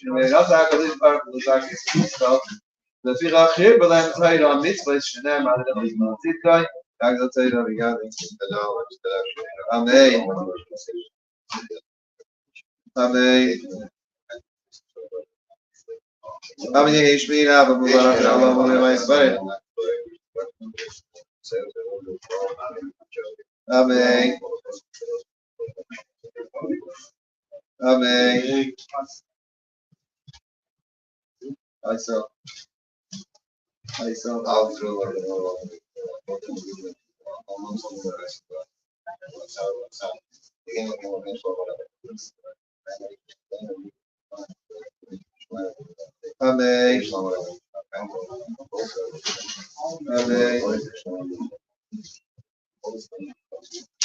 Das sagt er nicht, das sagt es. Das wir auch hier bei einem Teil am Mitzvah ist schnell mal der Mitzvah. Danke dass ihr da gegangen seid. Amen. Amen. Amen. Ich bin aber Mubarak Allah und mein Vater. Amen. Amen. I saw out through Amen. Amen.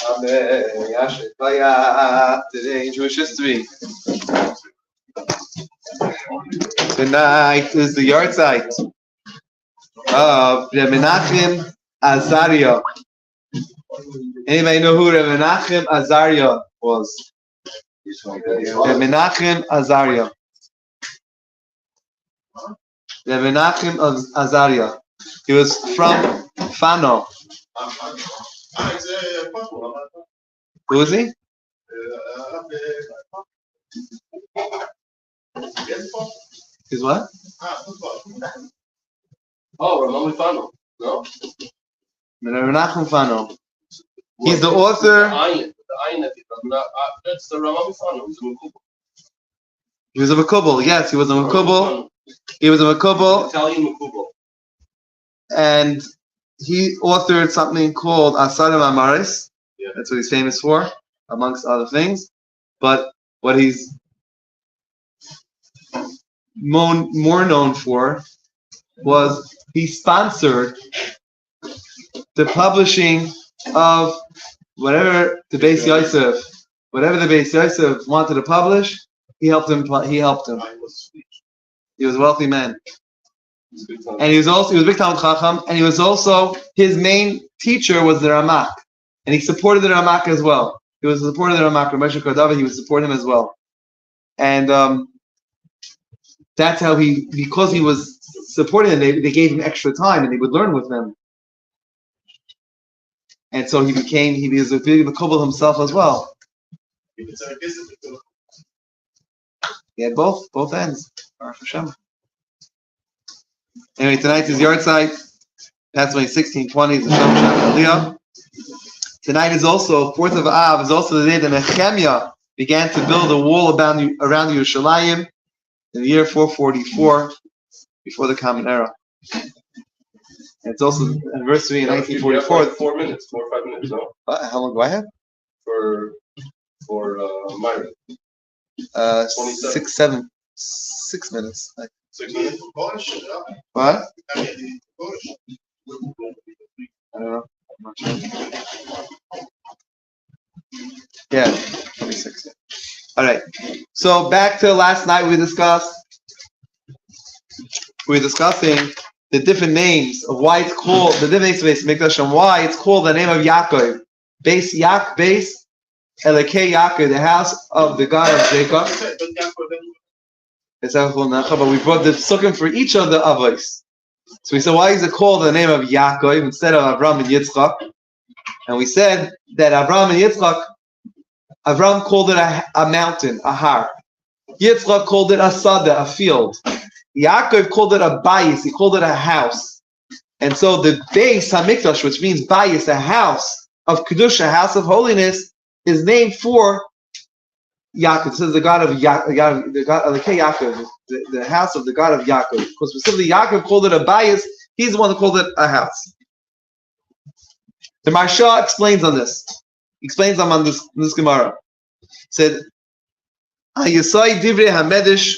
Amen. Today in Jewish history. Tonight is the yard site of Reb Menachem Azaria. Anybody know who Reb Menachem Azaria was? Reb Menachem Azaria. Reb Menachem Azaria. He was from Fano. Who is he? He's what? Oh, Ramon Fano. No. Menachem Fano. He's the author. That's the Ramon Fano. He was a Makubal. Yes, he was a Makubal. He was a Makubal. Italian Makubal. And he authored something called Mincha Maariv. Yeah. That's what he's famous for, amongst other things. But what he's more known for was he sponsored the publishing of whatever the Beis Yosef wanted to publish. He helped him. He was a wealthy man, and he was a big Talmid Chacham, and he was also his main teacher was the Ramak, and he supported the Ramak as well. He was supporting the Ramak, Moshe Cordova. He would support him as well, and that's how because he was supporting him, they gave him extra time, and he would learn with them. And so he was a big Makubal himself as well. He had both ends. Anyway, tonight's his yard site. Passed away in 1620. Is the Shem Aliyah. Tonight is also 4th of Av. Is also the day that Nehemiah began to build a wall around Yerushalayim in the year 444 before the Common Era. And it's also the anniversary in 1944. 4 minutes, 4 or 5 minutes, no? How long do I have? For Myra. 6 minutes. 6 minutes? What? I don't know. I'm not sure. Yeah, 26. Yeah. All right. So back to last night, we were discussing the different names of why it's called the different names of Beis Mikdash and why it's called the name of Yaakov. Beis Elekei Yaakov, the house of the God of Jacob. But we brought the psukim for each of the avos. So we said, why is it called the name of Yaakov instead of Avram and Yitzchak? And we said that Avram called it a mountain, a har. Yitzchak called it a sada, a field. Yaakov called it a bayis, he called it a house. And so the Beis HaMikdash, which means bayis, a house of Kedusha, a house of holiness, is named for Yaakov. This is the God of Yaakov, the house of the God of Yaakov. Because specifically Yaakov called it a bayis, he's the one that called it a house. The Maharsha explains on this. He explains on this Gemara. He said, Hayasai Divrei HaMedrash.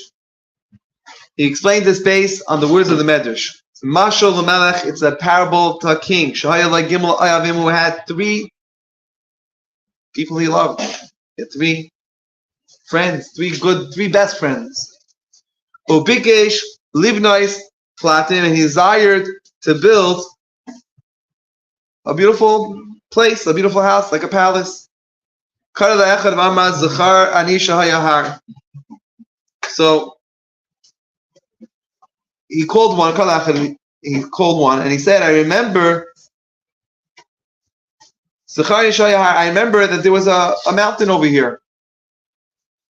He explained this based on the words of the Medrash. Mashal L'Melech, it's a parable to a king. Shahaya Gimel Ayavim, who had 3 people he loved. He had 3 friends, 3 best friends. Ubikesh Livnois Platin, and he desired to build a beautiful place, a beautiful house, like a palace. So he called one, he called one, and he said, I remember that there was a mountain over here.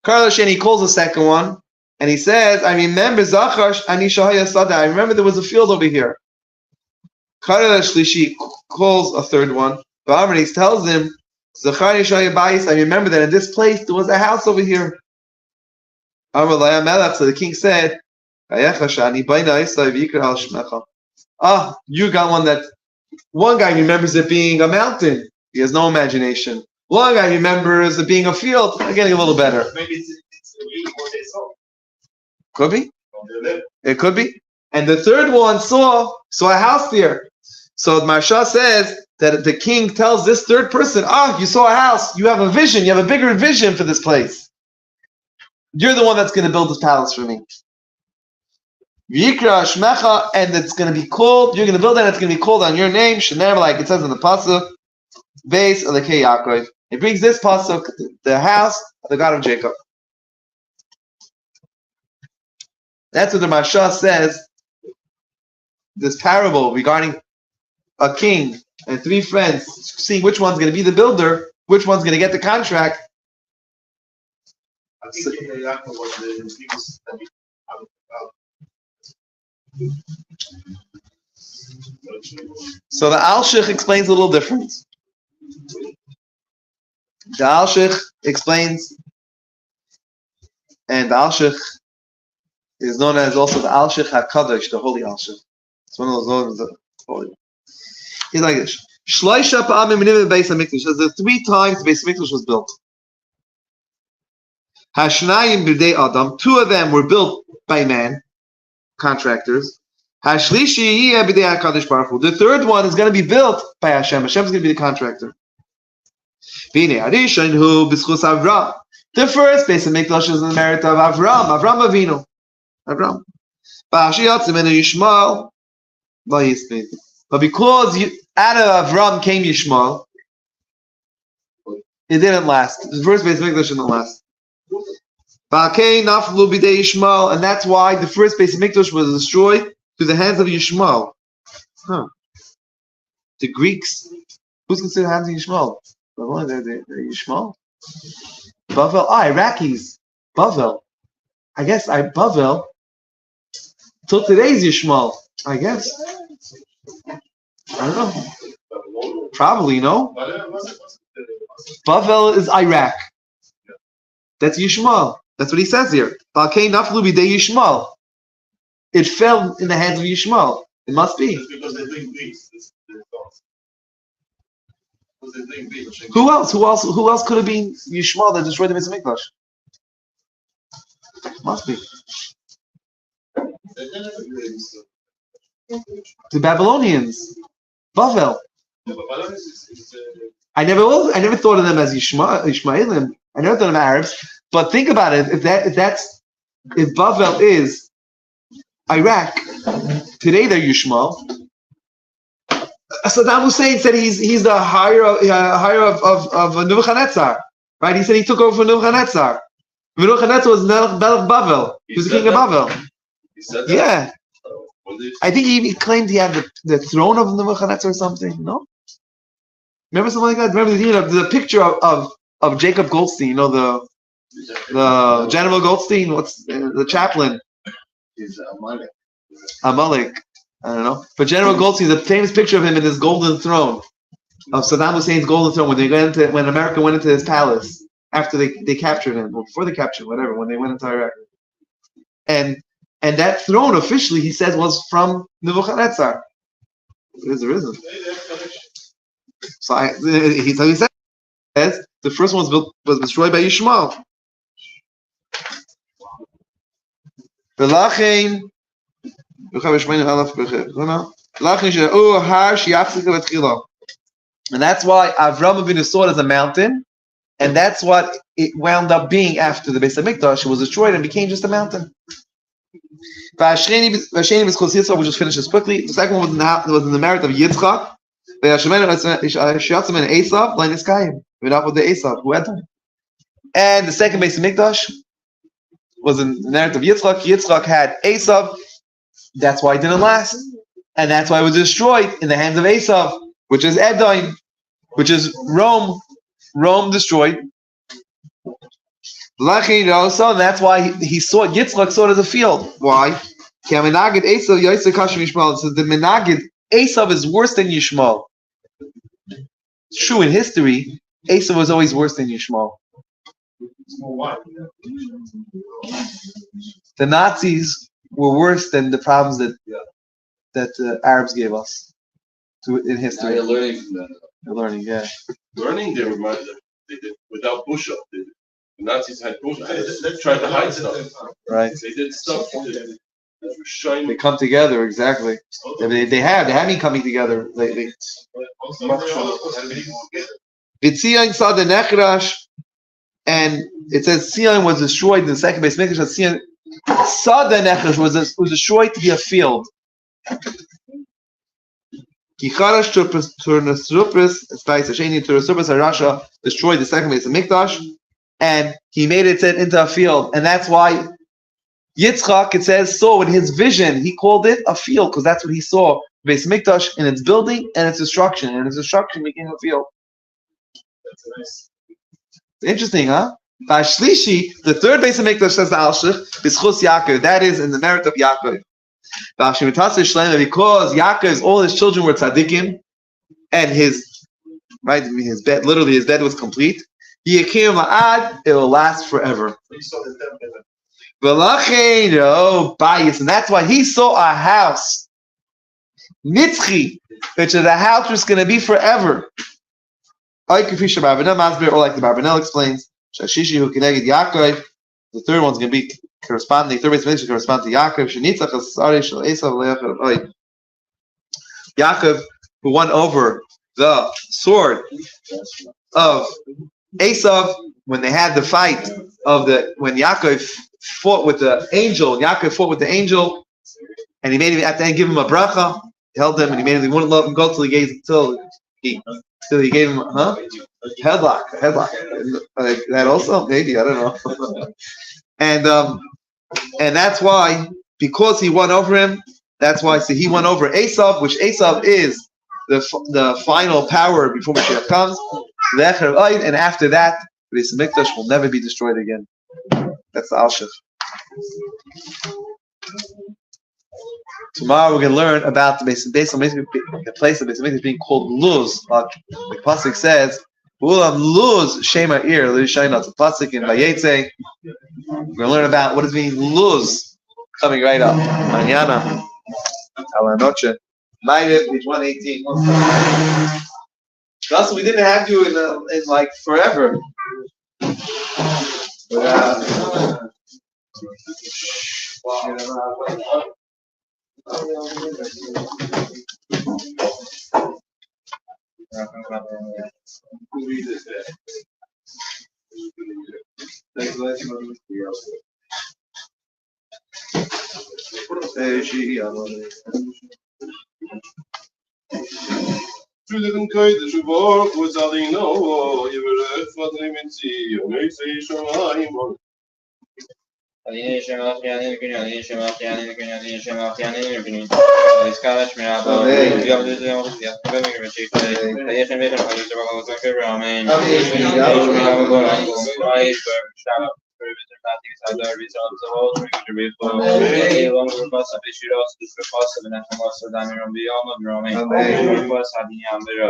And he calls the second one, and he says, I remember I remember there was a field over here. He calls a third one, and he tells him, I remember that in this place there was a house over here. So the king said, you got one guy remembers it being a mountain. He has no imagination. One guy remembers it being a field. I'm getting a little better. Maybe it's really what they saw. Could be. From their lip. It could be. And the third one saw a house there. So Marsha says that the king tells this third person, you saw a house. You have a vision. You have a bigger vision for this place. You're the one that's going to build this palace for me. Yikra Shmecha, and it's going to be called, you're going to build it, and it's going to be called on your name, Shener, like it says in the Pasuk, Beis Elokei Yaakov. It brings this Pasuk, the house of the God of Jacob. That's what the Marsha says, this parable regarding a king and three friends, seeing which one's going to be the builder, which one's going to get the contract. I think Yaakov was the biggest So the Al-Shich explains a little different. The Al-Shich explains, and the Al-Shich is known as also the Al-Shich HaKadosh, the Holy Al-Shich. It's one of those ones that holy. He's like this. Shloisha pa'amim niv beis hamikdash. The 3 times the Beis Hamikdash was built. Hashnayim b'dei Adam. 2 of them were built by man, contractors. Hashlishi yeh b'dei HaKadosh Baruch Hu. The 3rd one is going to be built by Hashem. Hashem is going to be the contractor. V'nei Harishon hu b'schus Avram. The first Beis Hamikdash is in the merit of Avram Avinu. Avram. Ba'ashiyat zemenu Yishmael. But because out of Avram came Yishmael, it didn't last. The first Beis Hamikdash didn't last. And that's why the first Beis Hamikdash was destroyed through the hands of Yishmael. The Greeks, who's considered hands of Yishmael? They're Yishmael. Bavel, Iraqis. Bavel. I guess Bavel. Till today's Yishmael, I guess. I don't know. Probably, no? Bavel is Iraq. That's Yishmael. That's what he says here. Yishmael. It fell in the hands of Yishmael. It must be. Because they think Greeks. Who else? Who else could have been Yishmael that destroyed the Beis Hamikdash? Must be. The Babylonians. Bavel. I never thought of them as Ishmaelim. I never thought of them Arabs. But think about it. If Bavel is Iraq, today they're Yishmael. Saddam Hussein said he's the higher of Nebuchadnezzar, right? He said he took over for Nebuchadnezzar. Nebuchadnezzar was Melech Bavel. He was the king of Bavel. He said that? Yeah. I think he claimed he had the throne of Nebuchadnezzar or something. No? Remember something like that? Remember the picture of Jacob Goldstein, the General Goldstein, what's the chaplain? He's Amalek. Amalek. I don't know. But General Goldstein, the famous picture of him in his golden throne, of Saddam Hussein's golden throne, when America went into his palace after they captured him, or before they captured him, whatever, when they went into Iraq. And that throne officially, he says, was from Nebuchadnezzar. It is or isn't. So he says the first one was destroyed by Yishmael. And that's why Avram Avinu saw it as a mountain, and that's what it wound up being after the Beis Hamikdash. It was destroyed and became just a mountain. We'll just finish this quickly. The second one was in the merit of Yitzchak. Without the Esav, who had them. And the second Beis Hamikdash was in the merit of Yitzchak. Yitzchak had Esav. That's why it didn't last. And that's why it was destroyed in the hands of Esav, which is Edom, which is Rome. Rome destroyed. Also, and that's why he saw Yitzchak saw it as a field. Why? It says the Menagid Esav is worse than Yishmael. It's true in history, Esav was always worse than Yishmael. The Nazis were worse than the problems that the Arabs gave us in history. They're learning from that. They're learning, yeah. Learning, they did without push-up. The Nazis had push-up. They tried to hide stuff. Right. They did stuff. They come together, exactly. They have been coming together lately. Vitzion saw the Nechrash, and it says Sion was destroyed in the second base. Sion saw the Nechrash was destroyed to be a field. Kicharash Turnasrupris, Rasha destroyed the second base of Mikdash, and he made it into a field, and that's why Yitzchak, it says, saw in his vision, he called it a field, because that's what he saw. Beis Mikdash in its building and its destruction, and its destruction became a field. That's nice. Interesting, huh? Shlishi, the third Beis Mikdash, says the Alshich, B'schus Yaakov. That is in the merit of Yaakov. Because Yaakov's all his children were tzaddikim, and his bed, literally his bed was complete. It will last forever. Bias, and that's why he saw a house, Nitzchi, which is a house that's going to be forever. Or like the Barbanel explains, the third one's going to be corresponding. The third base mention correspond to Yaakov. Yaakov, who won over the sword of Esav when they had the fight when Yaakov fought with the angel. And Yaakov fought with the angel, and he made him at the end give him a bracha, held him, and he made him he wouldn't let him go till he gave him headlock. That also maybe I don't know. And that's why, because he won over him, that's why he won over Esav, which Esav is the final power before Mashiach comes. And after that, the Beis Mikdash will never be destroyed again. That's the Alshich. Tomorrow we're going to learn about the place of Beis Mikdash being called Luz. Like the pasuk says, "Ulam Luz Shema Ir L'Rishayna." It's a pasuk in Vayetze. We're going to learn about what is being Luz coming right up. Mañana, a la noche. Maariv, page 118. Also, we didn't have you in like forever. Zullen kujt zo borg was alleen no, je wil wat nemen zie, nee sei shomaim. Aline Shemach Yanin Kunyanin Shemach Yanin Kunyanin Shemach Yanin Kunyanin Iskalash Mirabo Yom Dizem Yakovim Rachik Ayeshem Bechon Halu Shabbat Zakir Ramen Mirabo Goran Gorai Shaba Prevision Matik Sadar Rizal Zavol Ribbo Long Rufas Bishiros Rufas and Hamas Dami Rambiyam Ramen Rufas Hadiyam Bira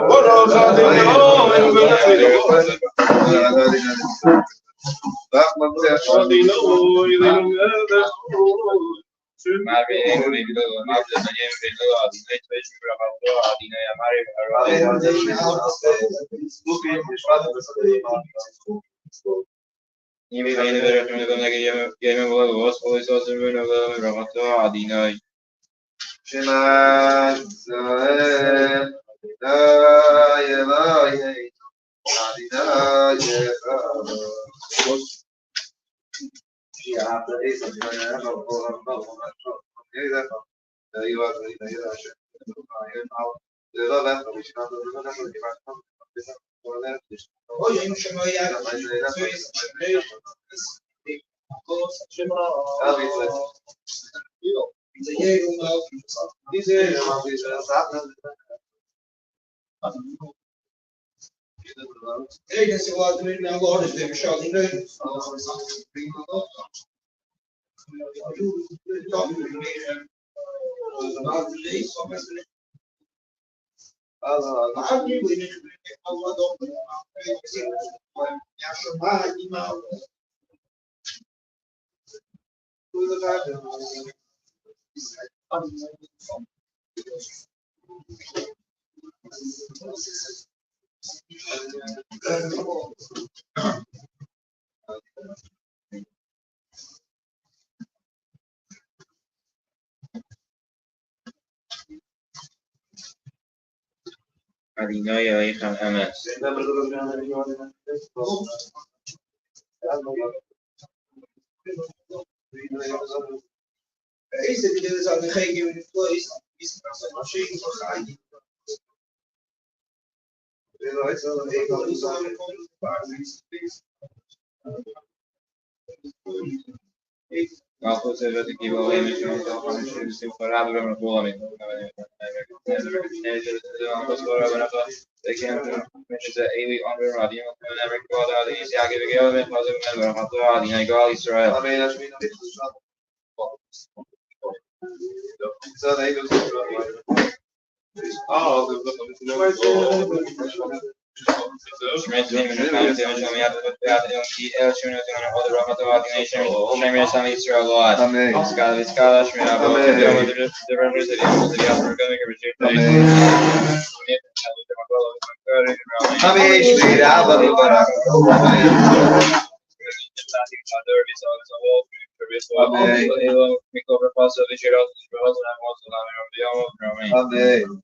Adinai Elohim Emes. Malchus is what the people of Amish and the Hamish is for Rabbi and Bulami. They came to mention the Eli under Radio and every God out of the Yagi Vigil and Positive Member of the Adi Nagal Israel. Schmidt name in the time to show me how to put out the El Shunut and all the Ramato Nation, Shemir Sam Israel Lord. Scala Viscala, Shmir Abu, the rivers of the African Amen.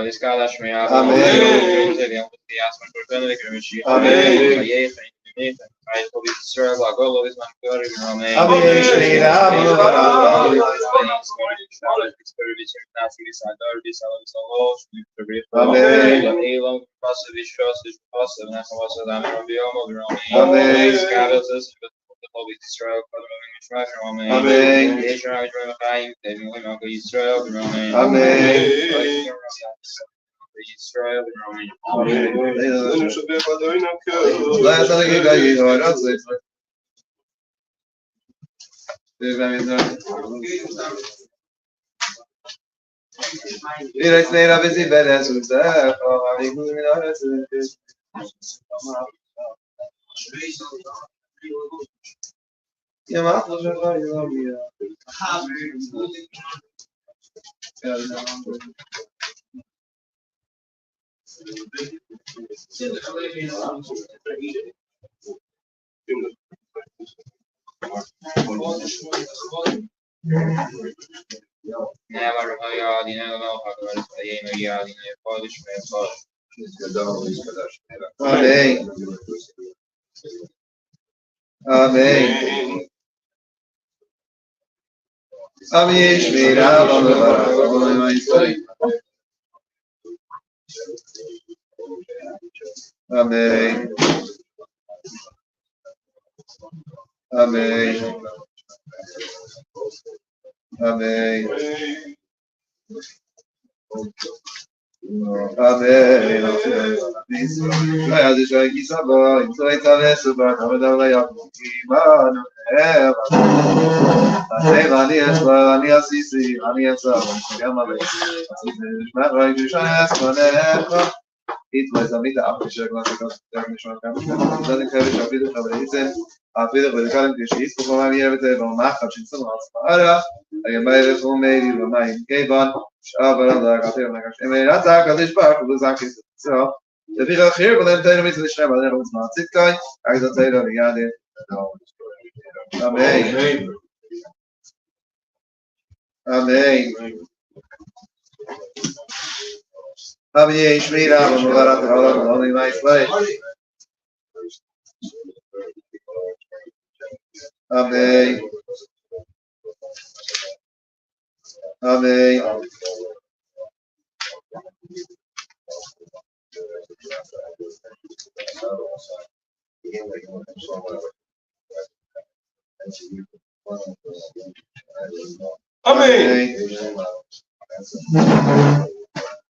Escala, Shmea,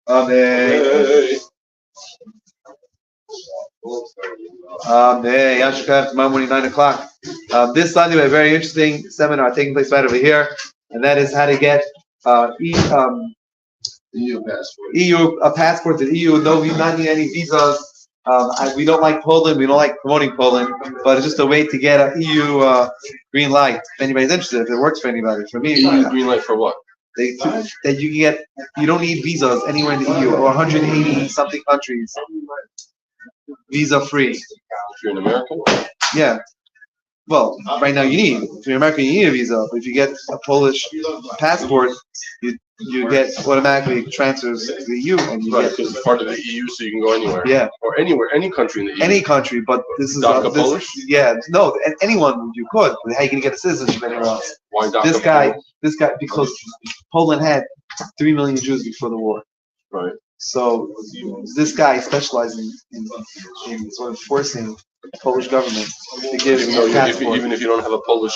Amen. Tomorrow morning, 9 o'clock. This Sunday, we have a very interesting seminar taking place right over here, and that is how to get EU passports in EU. No, we not need any visas. We don't like Poland. We don't like promoting Poland, but it's just a way to get an EU green light. If anybody's interested, if it works for anybody. For me, green light for what? That you can get. You don't need visas anywhere in the EU or 180 something countries. Visa free. If you're an American? Yeah. Well, right now you need. If you're American, you need a visa. But if you get a Polish passport, you get automatically transfers to the EU, and you right, get. because it's part of the EU, so you can go anywhere. Yeah. Or anywhere, any country in the EU. Any country, but this is DACA Polish. Yeah. No, anyone you could. How are you gonna get a citizenship anywhere else? Why DACA? This guy, because Poland had 3 million Jews before the war. Right. So this guy specializing in sort of forcing the Polish government to give Even though passport. even if you don't have a Polish